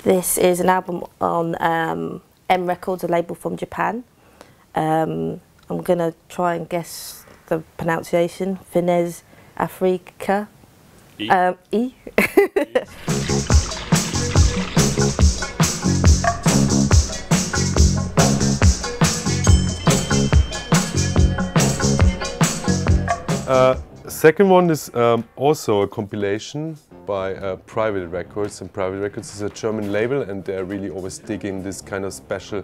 This is an album on M Records, a label from Japan. I'm going to try and guess the pronunciation. Finesse Africa. E. E. Second one is also a compilation by Private Records, and Private Records is a German label, and they're really always digging this kind of special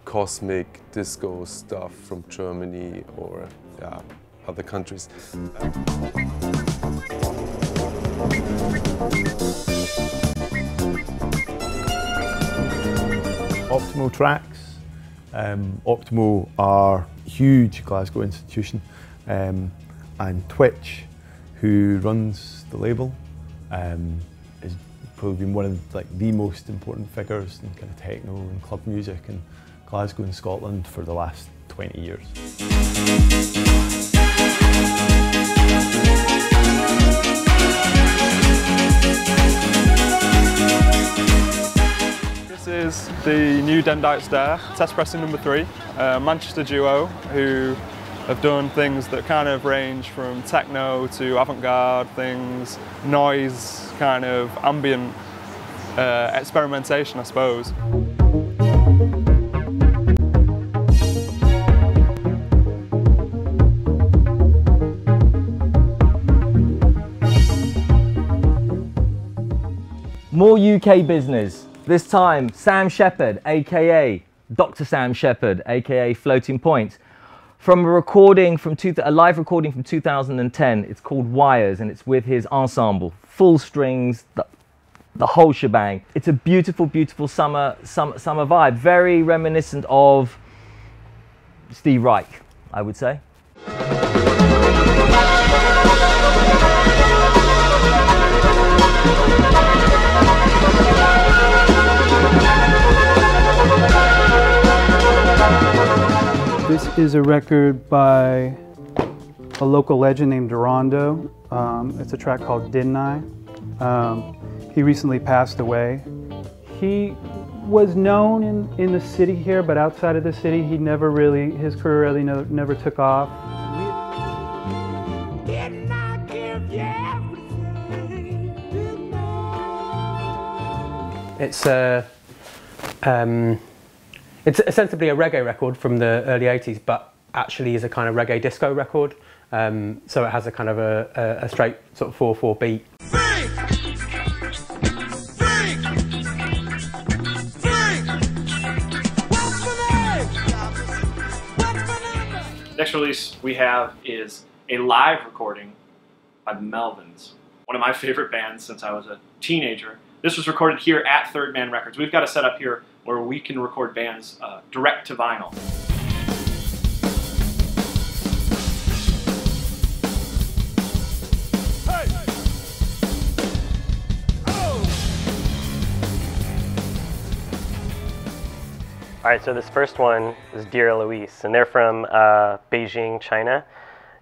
cosmic disco stuff from Germany or other countries. Optimal Tracks. Optimal are a huge Glasgow institution, and Twitch, who runs the label, has probably been one of the most important figures in kind of techno and club music in Glasgow and Scotland for the last 20 years. This is the new Dendite Stare, test pressing number 3, Manchester duo who have done things that kind of range from techno to avant-garde things, noise, kind of ambient experimentation, I suppose. More UK business. This time, Sam Shepherd, aka Dr. Sam Shepherd, aka Floating Point. From a recording from a live recording from 2010, it's called Wires, and it's with his ensemble, full strings, the whole shebang. It's a beautiful, beautiful summer vibe, very reminiscent of Steve Reich, I would say. This is a record by a local legend named Durando. It's a track called Didn't I? He recently passed away. He was known in the city here, but outside of the city, his career really never took off. Didn't I give you everything? It's ostensibly a reggae record from the early 80s, but actually is a kind of reggae disco record. So it has a kind of a straight sort of 4/4 beat. Next release we have is a live recording by the Melvins, one of my favorite bands since I was a teenager. This was recorded here at Third Man Records. We've got a setup here where we can record bands direct to vinyl. Hey. Oh. All right, so this first one is Dear Eloise, and they're from Beijing, China.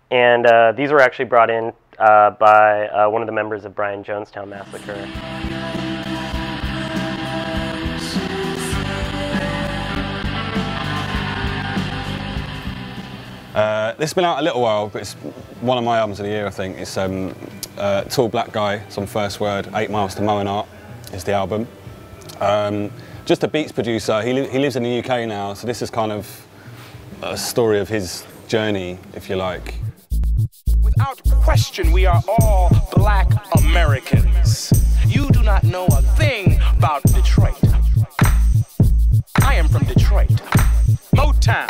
And these were actually brought in by one of the members of Brian Jonestown Massacre. This has been out a little while, but it's one of my albums of the year, I think. It's Tall Black Guy, it's on First Word, 8 Miles to Moenart is the album. Just a beats producer, he lives in the UK now, so this is kind of a story of his journey, if you like. Without question, we are all Black Americans. You do not know a thing about Detroit. I am from Detroit. Motown.